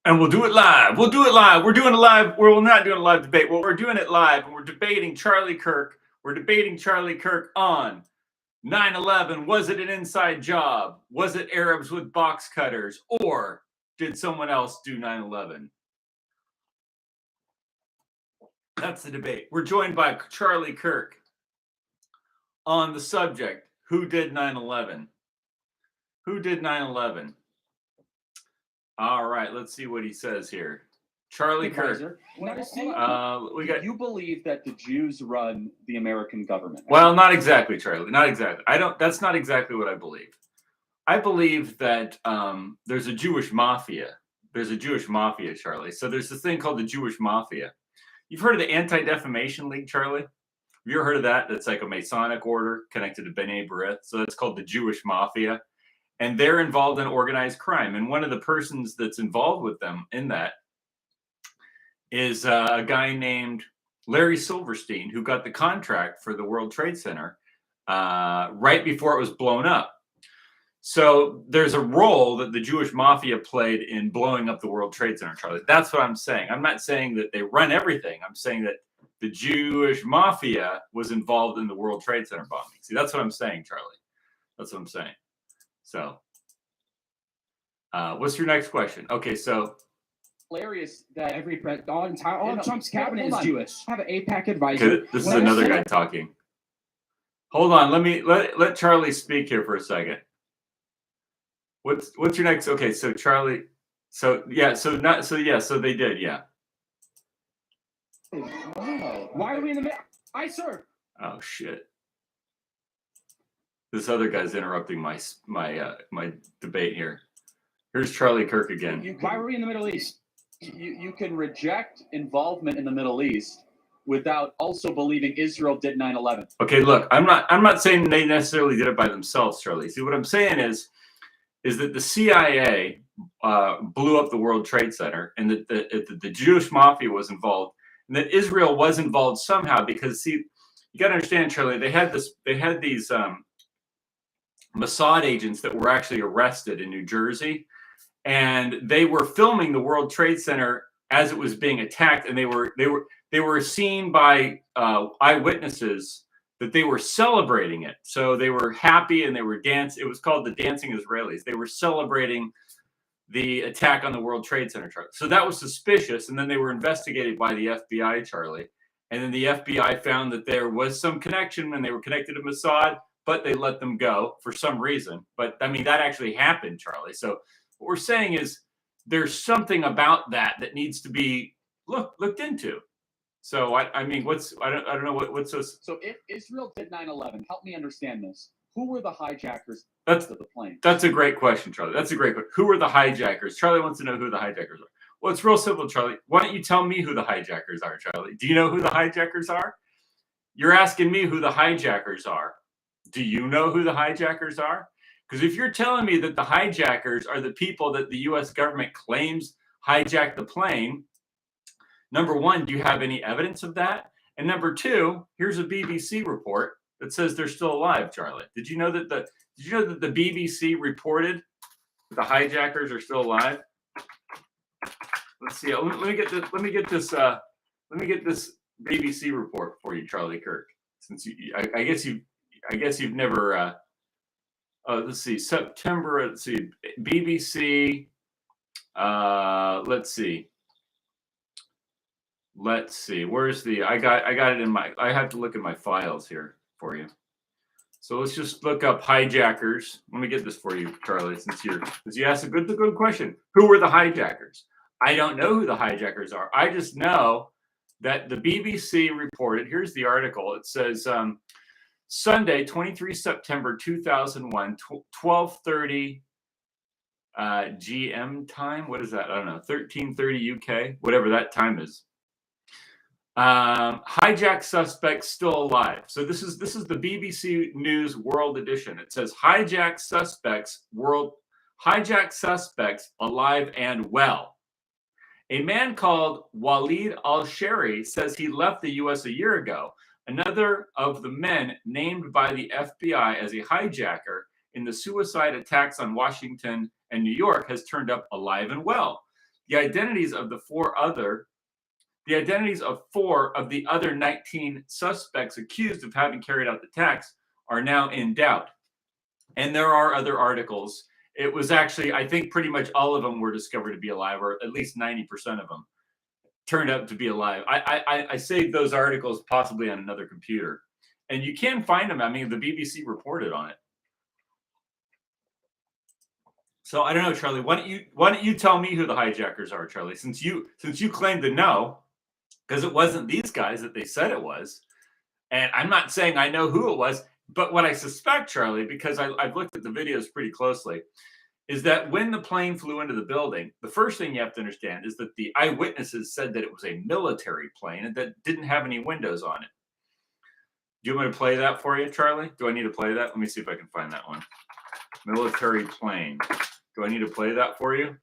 And we'll do it live. We'll do it live. We're doing it live. We're not doing a live debate. Well, we're doing it live, and we're debating Charlie Kirk. We're debating Charlie Kirk on 9/11. Was it an inside job? Was it Arabs with box cutters? Or did someone else do 9/11? That's the debate. We're joined by Charlie Kirk on the subject, who did 9/11? Who did 9/11? All right, let's see what he says here. Charlie Kirk. You believe that the Jews run the American government? Well, not exactly, Charlie. Not exactly. That's not exactly what I believe. I believe that there's a Jewish mafia. There's a Jewish mafia, Charlie. So there's this thing called the Jewish mafia. You've heard of the Anti-Defamation League, Charlie? Have you ever heard of that? That's like a Masonic order connected to B'nai B'rith. So that's called the Jewish mafia. And they're involved in organized crime. And one of the persons that's involved with them in that is a guy named Larry Silverstein, who got the contract for the World Trade Center right before it was blown up. So there's a role that the Jewish mafia played in blowing up the World Trade Center, Charlie. That's what I'm saying. I'm not saying that they run everything. I'm saying that the Jewish mafia was involved in the World Trade Center bombing. See, that's what I'm saying, Charlie. That's what I'm saying. So what's your next question? Okay, so hilarious that all of Trump's cabinet is Jewish. I have an AIPAC advisor. Okay, this is another guy talking. Hold on, let Charlie speak here for a second. What's your next? Okay, so Charlie, so they did, yeah. Why are we in the middle? Sir. Oh shit. This other guy's interrupting my debate here. Here's Charlie Kirk again. Why were we in the Middle East? You can reject involvement in the Middle East without also believing Israel did 9/11. Okay, look, I'm not saying they necessarily did it by themselves, Charlie. See, what I'm saying is that the CIA blew up the World Trade Center, and that the Jewish mafia was involved, and that Israel was involved somehow. Because see, you got to understand, Charlie, they had these Mossad agents that were actually arrested in New Jersey. And they were filming the World Trade Center as it was being attacked, and they were seen by eyewitnesses that they were celebrating it. So they were happy and they were dancing. It was called the Dancing Israelis. They were celebrating the attack on the World Trade Center, Charlie. So that was suspicious, and then they were investigated by the FBI, Charlie. And then the FBI found that there was some connection, and they were connected to Mossad, but they let them go for some reason. But I mean, that actually happened, Charlie. So what we're saying is there's something about that needs to be looked into. So I mean, I don't know what's this. So if Israel did 9/11, help me understand this. Who were the hijackers of the plane? That's a great question, Charlie. That's a great question. Who were the hijackers? Charlie wants to know who the hijackers are. Well, it's real simple, Charlie. Why don't you tell me who the hijackers are, Charlie? Do you know who the hijackers are? You're asking me who the hijackers are. Do you know who the hijackers are? Because if you're telling me that the hijackers are the people that the U.S. government claims hijacked the plane, number one, do you have any evidence of that? And number two, here's a BBC report that says they're still alive, Charlie. Did you know that the BBC reported that the hijackers are still alive? Let's see. Let me get this BBC report for you, Charlie Kirk. Since I guess you've never. Let's see. September. Let's see. BBC. Let's see. Where's the? I got it in my. I have to look at my files here for you. So let's just look up hijackers. Let me get this for you, Charlie. Since you asked a good question. Who were the hijackers? I don't know who the hijackers are. I just know that the BBC reported. Here's the article. It says. Sunday, 23 September 2001, 12:30 GM time. What is that? I don't know. 13:30 UK, whatever that time is. Hijack suspects still alive. So this is the BBC News World Edition. It says hijack suspects alive and well. A man called Walid al-Shari says he left the U.S. a year ago. Another of the men named by the FBI as a hijacker in the suicide attacks on Washington and New York has turned up alive and well. the identities of 4 of the other 19 suspects accused of having carried out the attacks are now in doubt. And there are other articles. It was actually, I think pretty much all of them were discovered to be alive, or at least 90% of them turned out to be alive. I saved those articles possibly on another computer. And you can find them. I mean, the BBC reported on it. So I don't know, Charlie. Why don't you tell me who the hijackers are, Charlie? Since you claim to know, because it wasn't these guys that they said it was, and I'm not saying I know who it was, but what I suspect, Charlie, because I've looked at the videos pretty closely, is that when the plane flew into the building, the first thing you have to understand is that the eyewitnesses said that it was a military plane and that didn't have any windows on it. Do you want me to play that for you, Charlie? Do I need to play that? Let me see if I can find that one. Military plane. Do I need to play that for you?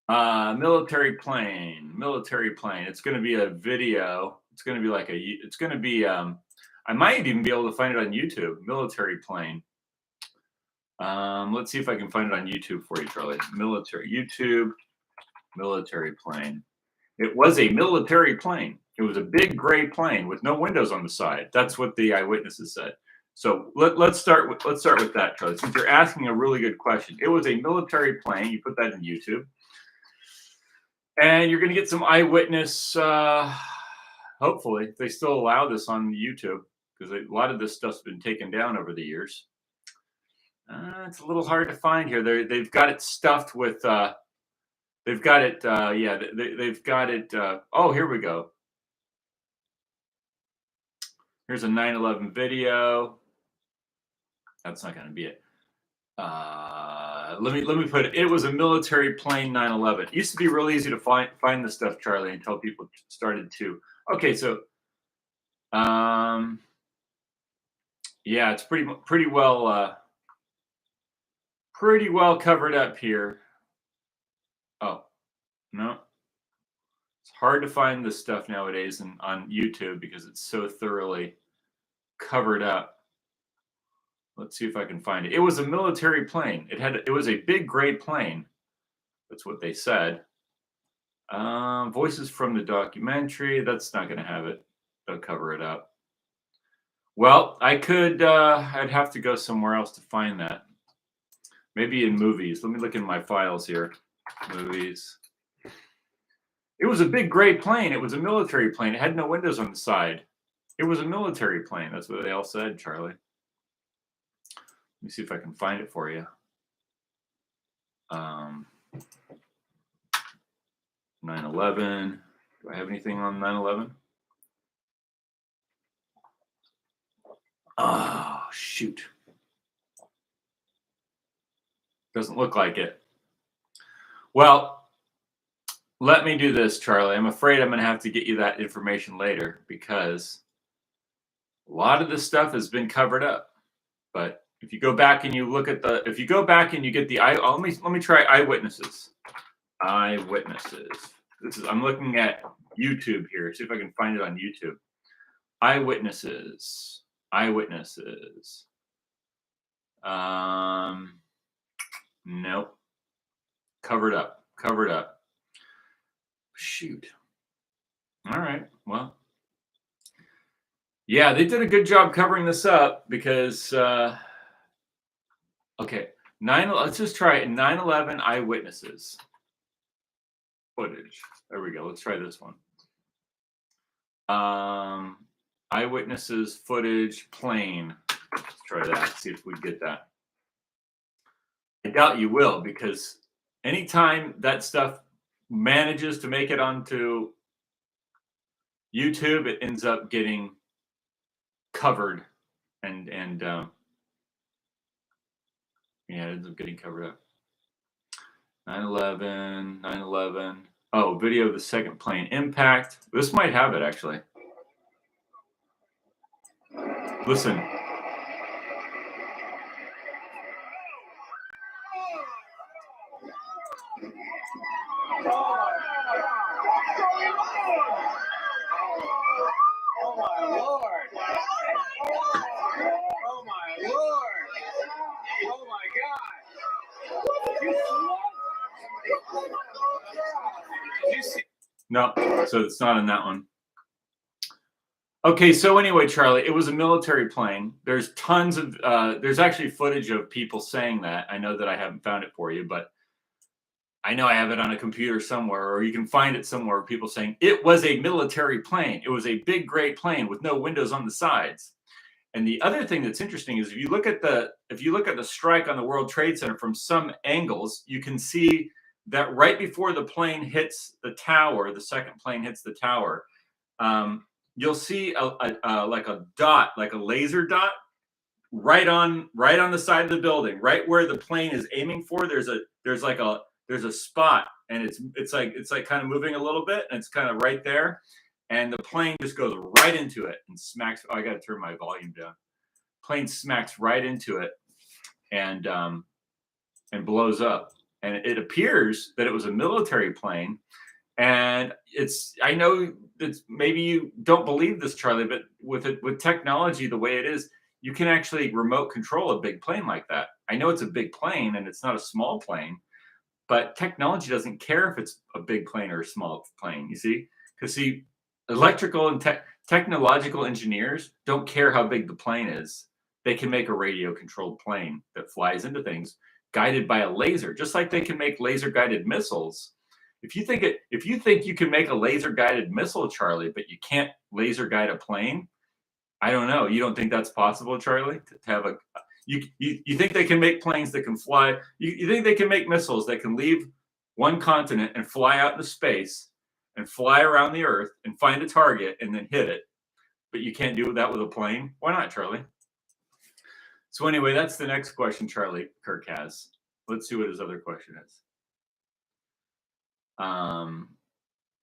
Military plane. It's going to be a video. It's going to be like I might even be able to find it on YouTube. Military plane. Let's see if I can find it on YouTube for you, Charlie. YouTube, military plane. It was a military plane. It was a big gray plane with no windows on the side. That's what the eyewitnesses said. So let's start with that, Charlie. Since you're asking a really good question, it was a military plane. You put that in YouTube, and you're going to get some eyewitness. Hopefully, they still allow this on YouTube because a lot of this stuff's been taken down over the years. It's a little hard to find here. They've got it stuffed with. They've got it. They've got it. Oh, here we go. Here's a 9/11 video. That's not going to be it. Let me put it. It was a military plane 9/11. It used to be really easy to find this stuff, Charlie, until people started to. Okay, so yeah, it's pretty well covered up here. Oh, no. It's hard to find this stuff nowadays on YouTube because it's so thoroughly covered up. Let's see if I can find it. It was a military plane. It was a big gray plane. That's what they said. Voices from the documentary. That's not going to have it. They'll cover it up. Well, I'd have to go somewhere else to find that. Maybe in movies. Let me look in my files here. Movies. It was a big gray plane. It was a military plane. It had no windows on the side. It was a military plane. That's what they all said, Charlie. Let me see if I can find it for you. 9/11. Do I have anything on 9/11? Oh, shoot. Doesn't look like it. Well, let me do this, Charlie. I'm afraid I'm going to have to get you that information later because a lot of this stuff has been covered up. But if you go back and you look at if you go back and you get the let me try eyewitnesses. Eyewitnesses. I'm looking at YouTube here. See if I can find it on YouTube. Eyewitnesses. Nope. Covered up. Shoot. All right. Well. Yeah, they did a good job covering this up because okay. Let's just try it. 9/11 eyewitnesses footage. There we go. Let's try this one. Eyewitnesses footage plane. Let's try that. See if we get that. I doubt you will because anytime that stuff manages to make it onto YouTube, it ends up getting covered and yeah, it ends up getting covered up. 9/11. Oh, video of the second plane impact. This might have it actually. Listen. No, so it's not in that one. Okay, so anyway, Charlie, it was a military plane. There's tons of, there's actually footage of people saying that. I know that I haven't found it for you, but I know I have it on a computer somewhere, or you can find it somewhere. People saying it was a military plane. It was a big gray plane with no windows on the sides. And the other thing that's interesting is if you look at the strike on the World Trade Center from some angles, you can see that right before the plane hits the tower, the second plane hits the tower, you'll see like a dot, like a laser dot, right on the side of the building, right where the plane is aiming for. There's a spot, and it's like kind of moving a little bit, and it's kind of right there, and the plane just goes right into it and smacks. Oh, I got to turn my volume down. Plane smacks right into it, and blows up. And it appears that it was a military plane. And I know that maybe you don't believe this, Charlie, but with technology the way it is, you can actually remote control a big plane like that. I know it's a big plane and it's not a small plane, but technology doesn't care if it's a big plane or a small plane, you see? Because electrical and technological engineers don't care how big the plane is. They can make a radio controlled plane that flies into things guided by a laser, just like they can make laser guided missiles. If you think you can make a laser guided missile, Charlie, but you can't laser guide a plane, I don't know. You don't think that's possible, Charlie? To have you think they can make planes that can fly? You think they can make missiles that can leave one continent and fly out into space and fly around the Earth and find a target and then hit it? But you can't do that with a plane? Why not, Charlie? So anyway, that's the next question Charlie Kirk has. Let's see what his other question is.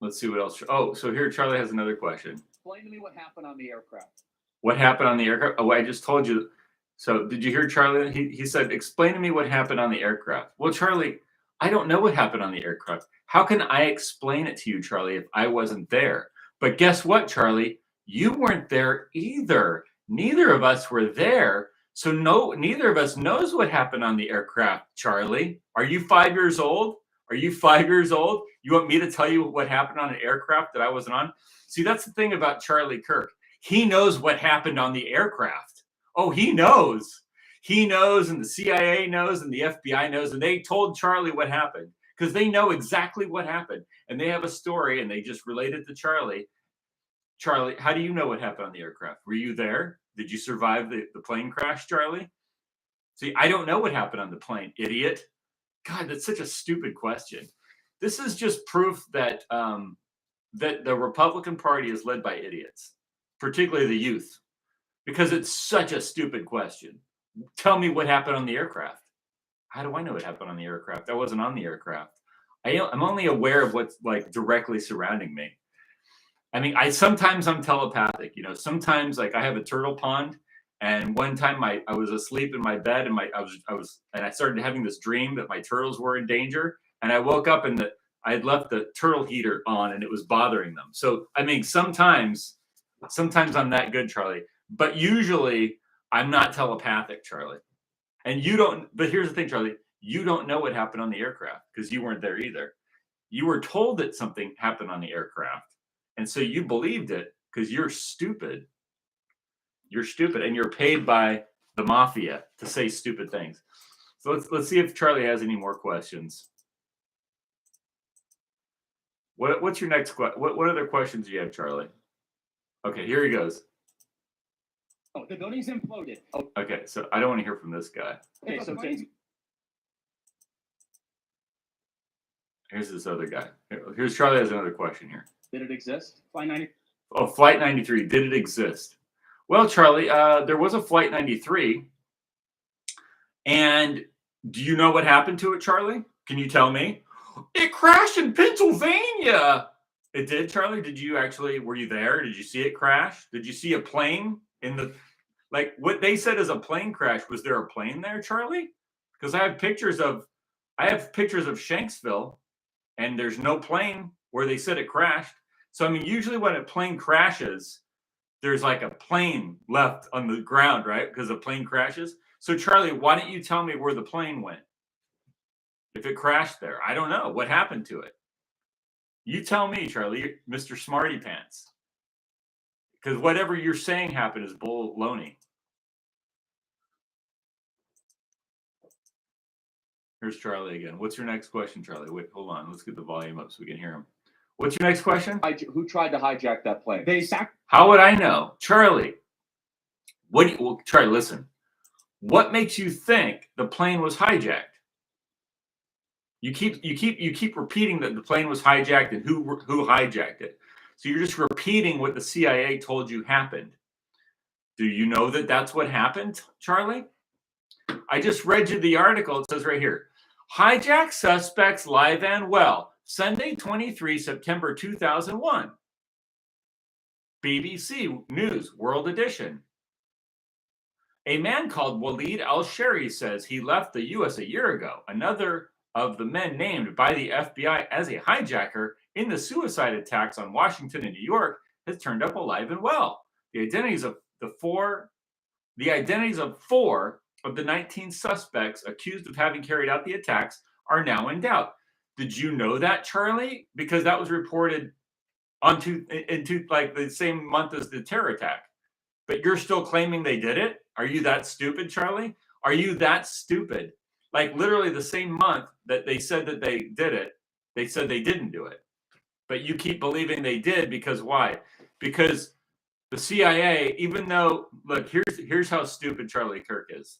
Let's see what else. Oh, so here Charlie has another question. Explain to me what happened on the aircraft. What happened on the aircraft? Oh, I just told you. So did you hear Charlie? He said, explain to me what happened on the aircraft. Well, Charlie, I don't know what happened on the aircraft. How can I explain it to you, Charlie, if I wasn't there? But guess what, Charlie? You weren't there either. Neither of us were there. So neither of us knows what happened on the aircraft, Charlie. Are you 5 years old? Are you 5 years old? You want me to tell you what happened on an aircraft that I wasn't on? See, that's the thing about Charlie Kirk. He knows what happened on the aircraft. Oh, he knows. He knows, and the CIA knows, and the FBI knows, and they told Charlie what happened because they know exactly what happened. And they have a story, and they just relate it to Charlie. Charlie, how do you know what happened on the aircraft? Were you there? Did you survive the plane crash, Charlie? See, I don't know what happened on the plane, idiot. God, that's such a stupid question. This is just proof that that the Republican Party is led by idiots, particularly the youth, because it's such a stupid question. Tell me what happened on the aircraft. How do I know what happened on the aircraft? I wasn't on the aircraft. I'm only aware of what's like directly surrounding me. I mean, sometimes I'm telepathic. You know, sometimes like I have a turtle pond. And one time I was asleep in my bed and I started having this dream that my turtles were in danger. And I woke up and I had left the turtle heater on and it was bothering them. So, I mean, sometimes I'm that good, Charlie, but usually I'm not telepathic, Charlie. And you don't, but here's the thing, Charlie, you don't know what happened on the aircraft because you weren't there either. You were told that something happened on the aircraft. And so you believed it because you're stupid. You're stupid, and you're paid by the mafia to say stupid things. So let's see if Charlie has any more questions. What's your next question? What other questions do you have, Charlie? Okay, here he goes. Oh, the building's imploded. Oh. Okay, so I don't want to hear from this guy. Okay, so here's this other guy. Here's Charlie has another question here. Did it exist? Flight 93. Oh, Flight 93. Did it exist? Well, Charlie, there was a Flight 93. And do you know what happened to it, Charlie? Can you tell me? It crashed in Pennsylvania. It did, Charlie? Were you there? Did you see it crash? Did you see a plane like what they said is a plane crash? Was there a plane there, Charlie? Because I have pictures of Shanksville and there's no plane where they said it crashed. So, I mean, usually when a plane crashes, there's like a plane left on the ground, right? Because the plane crashes. So, Charlie, why don't you tell me where the plane went? If it crashed there, I don't know what happened to it. You tell me, Charlie, Mr. Smarty Pants. Because whatever you're saying happened is baloney. Here's Charlie again. What's your next question, Charlie? Wait, hold on. Let's get the volume up so we can hear him. What's your next question? Who tried to hijack that plane? How would I know, Charlie? Charlie, listen. What makes you think the plane was hijacked? You keep repeating that the plane was hijacked and who hijacked it. So you're just repeating what the CIA told you happened. Do you know that that's what happened, Charlie? I just read you the article. It says right here, hijack suspects live and well, Sunday, 23 September 2001. BBC News World Edition. A man called Walid al-Shari says he left the U.S. a year ago. Another of the men named by the FBI as a hijacker in the suicide attacks on Washington and New York has turned up alive and well. The identities of four of the 19 suspects accused of having carried out the attacks are now in doubt. Did you know that, Charlie? Because that was reported into like the same month as the terror attack. But you're still claiming they did it? Are you that stupid, Charlie? Are you that stupid? Like literally the same month that they said that they did it, they said they didn't do it. But you keep believing they did because why? Because the CIA, even though, look, here's how stupid Charlie Kirk is.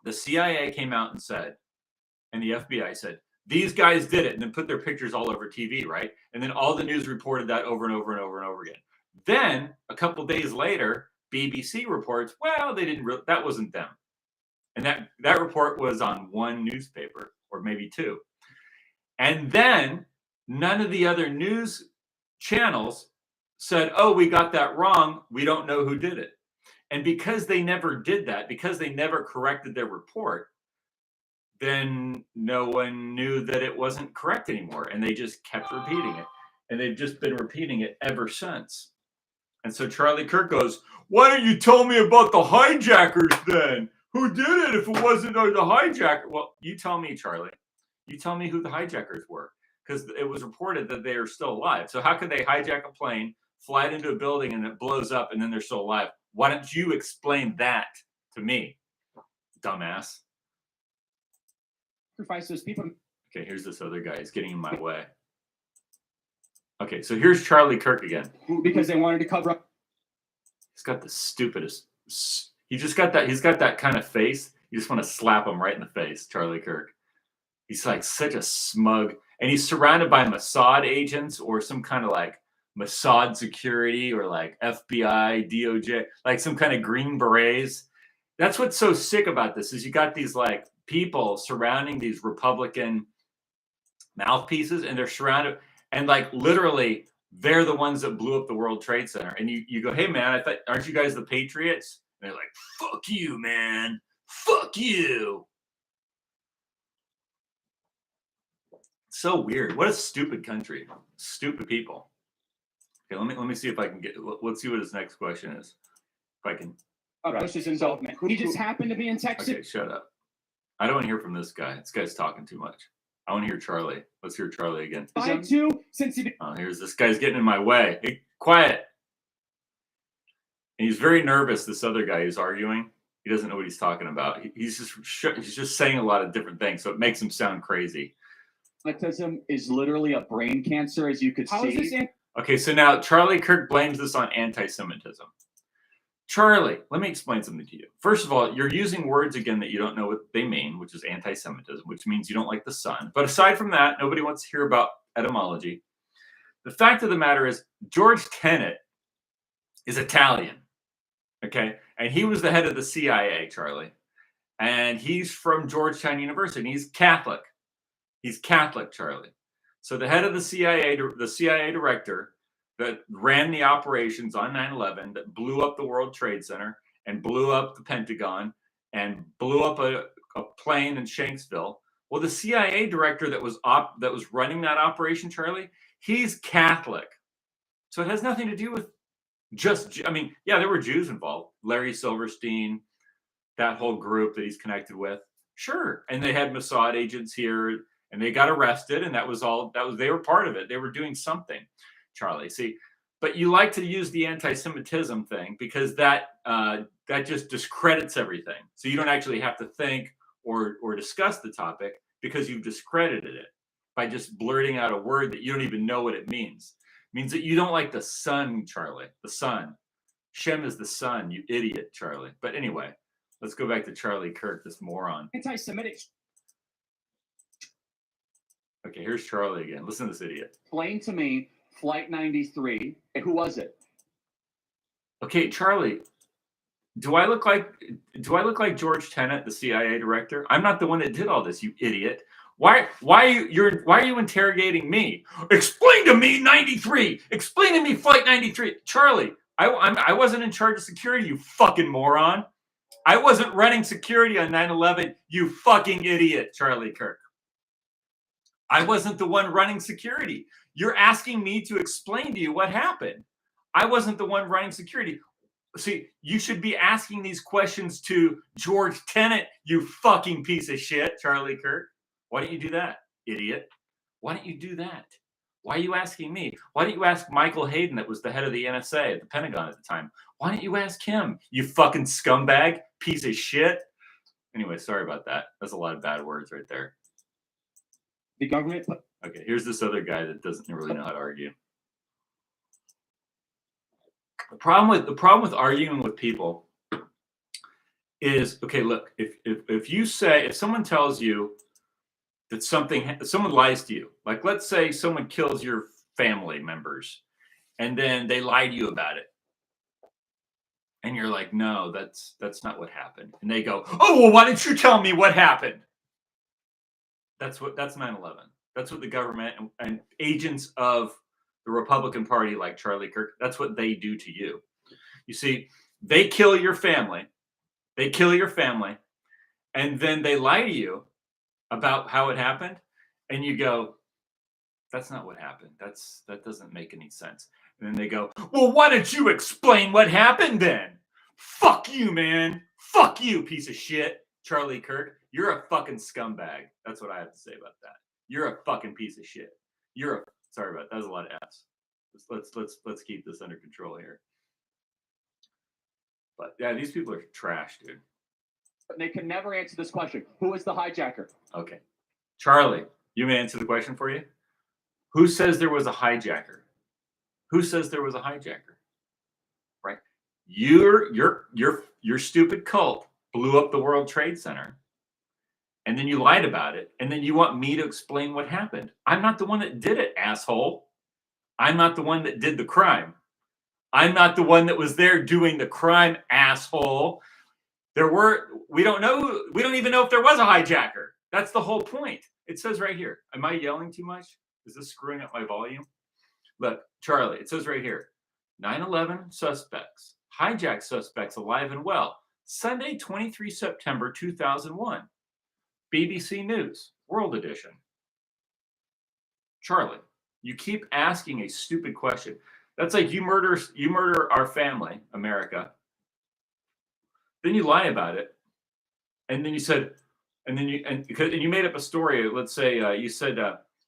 The CIA came out and said, and the FBI said, these guys did it, and then put their pictures all over TV, right? And then all the news reported that over and over and over and over again. Then a couple days later, BBC reports, well, they didn't. That wasn't them, and that report was on one newspaper or maybe two. And then none of the other news channels said, "Oh, we got that wrong. We don't know who did it." And because they never did that, because they never corrected their report, then no one knew that it wasn't correct anymore, and they just kept repeating it, and they've just been repeating it ever since. And so Charlie Kirk goes, why don't you tell me about the hijackers then? Who did it if it wasn't the hijacker? Well, you tell me, Charlie. You tell me who the hijackers were, because it was reported that they are still alive. So how could they hijack a plane, fly it into a building, and it blows up, and then they're still alive? Why don't you explain that to me, dumbass? Sacrifices people. Okay, here's this other guy. He's getting in my way. Okay, so here's Charlie Kirk again. Because they wanted to cover up. He's got the stupidest. He's got that kind of face. You just want to slap him right in the face, Charlie Kirk. He's like such a smug, and he's surrounded by Mossad agents or some kind of like Mossad security or like FBI, DOJ, like some kind of green berets. That's what's so sick about this is you got these like people surrounding these Republican mouthpieces, and they're surrounded. And like literally, they're the ones that blew up the World Trade Center. And you go, hey man, aren't you guys the Patriots? And they're like, fuck you, man. Fuck you. So weird. What a stupid country. Stupid people. Okay, let me see if I can get. Let's see what his next question is. If I can. Bush's involvement. He just happened to be in Texas. Okay, shut up. I don't want to hear from this guy. This guy's talking too much. I want to hear Charlie. Let's hear Charlie again. Here's this guy's getting in my way. Hey, quiet. And he's very nervous. This other guy who's arguing. He doesn't know what he's talking about. He's just saying a lot of different things, so it makes him sound crazy. Autism is literally a brain cancer, as you could see. Is this Okay, so now Charlie Kirk blames this on anti-Semitism. Charlie, let me explain something to you. First of all, you're using words again that you don't know what they mean, which is anti-Semitism, which means you don't like the sun. But aside from that, nobody wants to hear about etymology. The fact of the matter is, George Tenet is Italian, okay? And he was the head of the CIA, Charlie. And he's from Georgetown University, and he's Catholic. He's Catholic, Charlie. So the head of the CIA director that ran the operations on 9/11, that blew up the World Trade Center and blew up the Pentagon and blew up a plane in Shanksville. Well, the CIA director that was running that operation, Charlie, he's Catholic. So it has nothing to do with yeah, there were Jews involved. Larry Silverstein, that whole group that he's connected with. Sure. And they had Mossad agents here, and they got arrested, and that was they were part of it. They were doing something, Charlie. See, but you like to use the anti-Semitism thing because that just discredits everything. So you don't actually have to think or discuss the topic because you've discredited it by just blurting out a word that you don't even know what it means. It means that you don't like the sun, Charlie. The sun. Shem is the sun, you idiot, Charlie. But anyway, let's go back to Charlie Kirk, this moron. Anti-Semitic. Okay, here's Charlie again. Listen to this idiot. Explain to me Flight 93. Who was it? Okay, Charlie, do I look like George Tenet, the CIA director? I'm not the one that did all this, you idiot. Why are you interrogating me? Explain to me 93. Explain to me Flight 93. Charlie, I wasn't in charge of security, you fucking moron. I wasn't running security on 9/11, you fucking idiot, Charlie Kirk. I wasn't the one running security. You're asking me to explain to you what happened. I wasn't the one running security. See, you should be asking these questions to George Tenet, you fucking piece of shit, Charlie Kirk. Why don't you do that, idiot? Why don't you do that? Why are you asking me? Why don't you ask Michael Hayden, that was the head of the NSA at the Pentagon at the time? Why don't you ask him, you fucking scumbag, piece of shit? Anyway, sorry about that. That's a lot of bad words right there. The government. Okay, here's this other guy that doesn't really know how to argue. The problem with arguing with people is, okay, look, if someone tells you that someone lies to you, like let's say someone kills your family members and then they lie to you about it. And you're like, no, that's not what happened. And they go, oh, well, why didn't you tell me what happened? That's 9/11. That's what the government and agents of the Republican Party, like Charlie Kirk, that's what they do to you. You see, they kill your family. And then they lie to you about how it happened. And you go, that's not what happened. That doesn't make any sense. And then they go, well, why don't you explain what happened then? Fuck you, man. Fuck you, piece of shit. Charlie Kirk, you're a fucking scumbag. That's what I have to say about that. You're a fucking piece of shit. Sorry about that. That was a lot of F's. Let's keep this under control here. But yeah, these people are trash, dude. They can never answer this question. Who is the hijacker? Okay. Charlie, you may answer the question for you. Who says there was a hijacker? Who says there was a hijacker? Right? Your stupid cult blew up the World Trade Center. And then you lied about it. And then you want me to explain what happened. I'm not the one that did it, asshole. I'm not the one that did the crime. I'm not the one that was there doing the crime, asshole. We don't even know if there was a hijacker. That's the whole point. It says right here. Am I yelling too much? Is this screwing up my volume? Look, Charlie, it says right here. 9/11 suspects. Hijack suspects alive and well. Sunday, 23 September 2001. BBC News, World Edition. Charlie, you keep asking a stupid question. That's like you murder our family, America. Then you lie about it, and then you said, and you made up a story. Let's say you said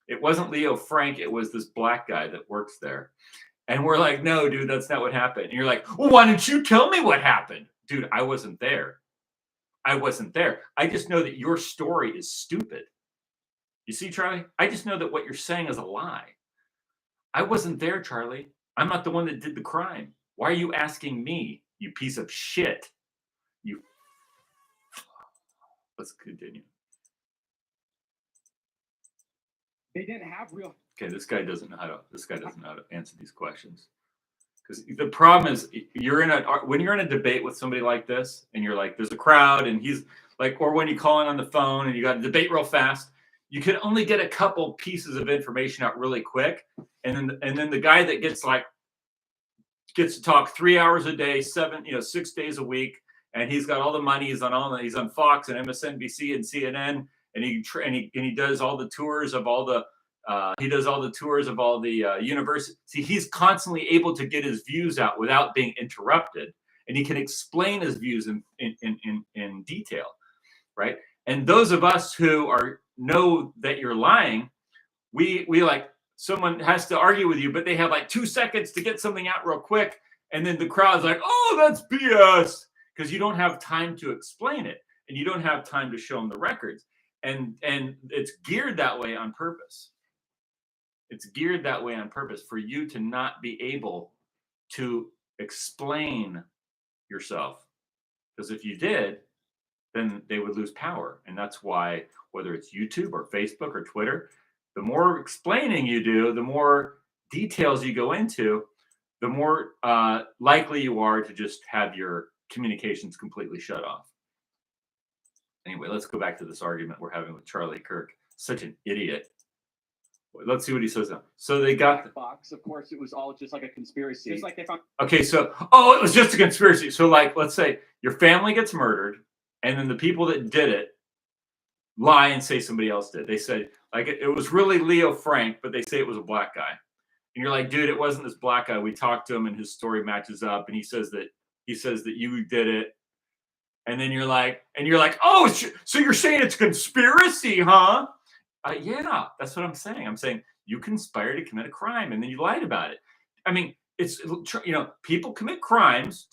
it wasn't Leo Frank, it was this black guy that works there, and we're like, no, dude, that's not what happened. And you're like, well, why didn't you tell me what happened, dude? I wasn't there. I just know that your story is stupid. You see, Charlie? I just know that what you're saying is a lie. I wasn't there, Charlie. I'm not the one that did the crime. Why are you asking me, you piece of shit? Let's continue. They didn't have real. Okay, this guy doesn't know how to answer these questions. Because the problem is, when you're in a debate with somebody like this, and you're like, there's a crowd, and he's like, or when you call in on the phone and you got to debate real fast, you can only get a couple pieces of information out really quick, and then the guy that gets to talk 3 hours a day, 6 days a week, and he's got all the money. He's on Fox and MSNBC and CNN, and he does all the tours of all the. Universities. See, he's constantly able to get his views out without being interrupted, and he can explain his views in detail, right? And those of us who know that you're lying, we like, someone has to argue with you, but they have like 2 seconds to get something out real quick. And then the crowd's like, oh, that's BS. Because you don't have time to explain it. And you don't have time to show them the records. And it's geared that way on purpose. It's geared that way on purpose for you to not be able to explain yourself. Because if you did, then they would lose power. And that's why, whether it's YouTube or Facebook or Twitter, the more explaining you do, the more details you go into, the more likely you are to just have your communications completely shut off. Anyway, let's go back to this argument we're having with Charlie Kirk. Such an idiot. Let's see what he says now. So they got box. Of course, it was all just like a conspiracy. Just like they found. Okay, so it was just a conspiracy. So like, let's say your family gets murdered, and then the people that did it lie and say somebody else did. They said like it was really Leo Frank, but they say it was a black guy. And you're like, dude, it wasn't this black guy. We talked to him, and his story matches up, and he says that you did it. And then you're like, oh, so you're saying it's conspiracy, huh? Yeah, that's what I'm saying. I'm saying you conspired to commit a crime, and then you lied about it. I mean, it's, people commit crimes.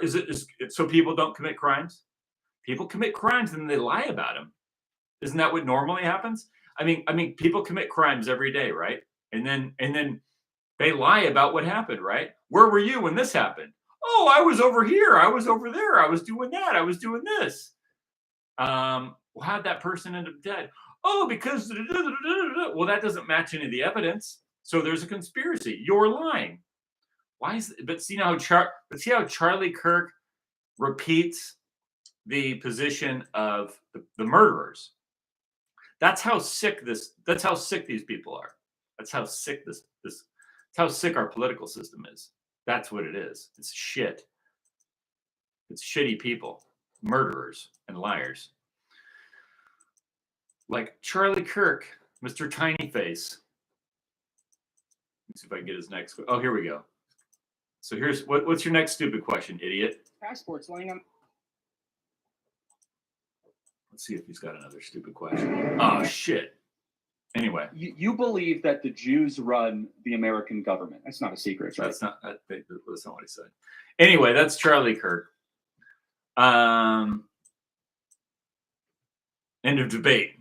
Is it so people don't commit crimes? People commit crimes and then they lie about them. Isn't that what normally happens? I mean, people commit crimes every day, right? And then they lie about what happened, right? Where were you when this happened? Oh, I was over here. I was over there. I was doing that. I was doing this. Well, how'd that person end up dead? Oh, because well, that doesn't match any of the evidence. So there's a conspiracy. You're lying. Why is it? But see how Charlie Kirk repeats the position of the murderers. That's how sick these people are. That's how sick that's how sick our political system is. That's what it is. It's shit. It's shitty people, murderers and liars. Like Charlie Kirk, Mr. Tiny Face. Let's see if I can get his next. Oh, here we go. So here's what's your next stupid question, idiot? Passports laying on. Let's see if he's got another stupid question. Oh shit. Anyway, You believe that the Jews run the American government. That's not a secret, right? that's not what he said. Anyway, that's Charlie Kirk. End of debate.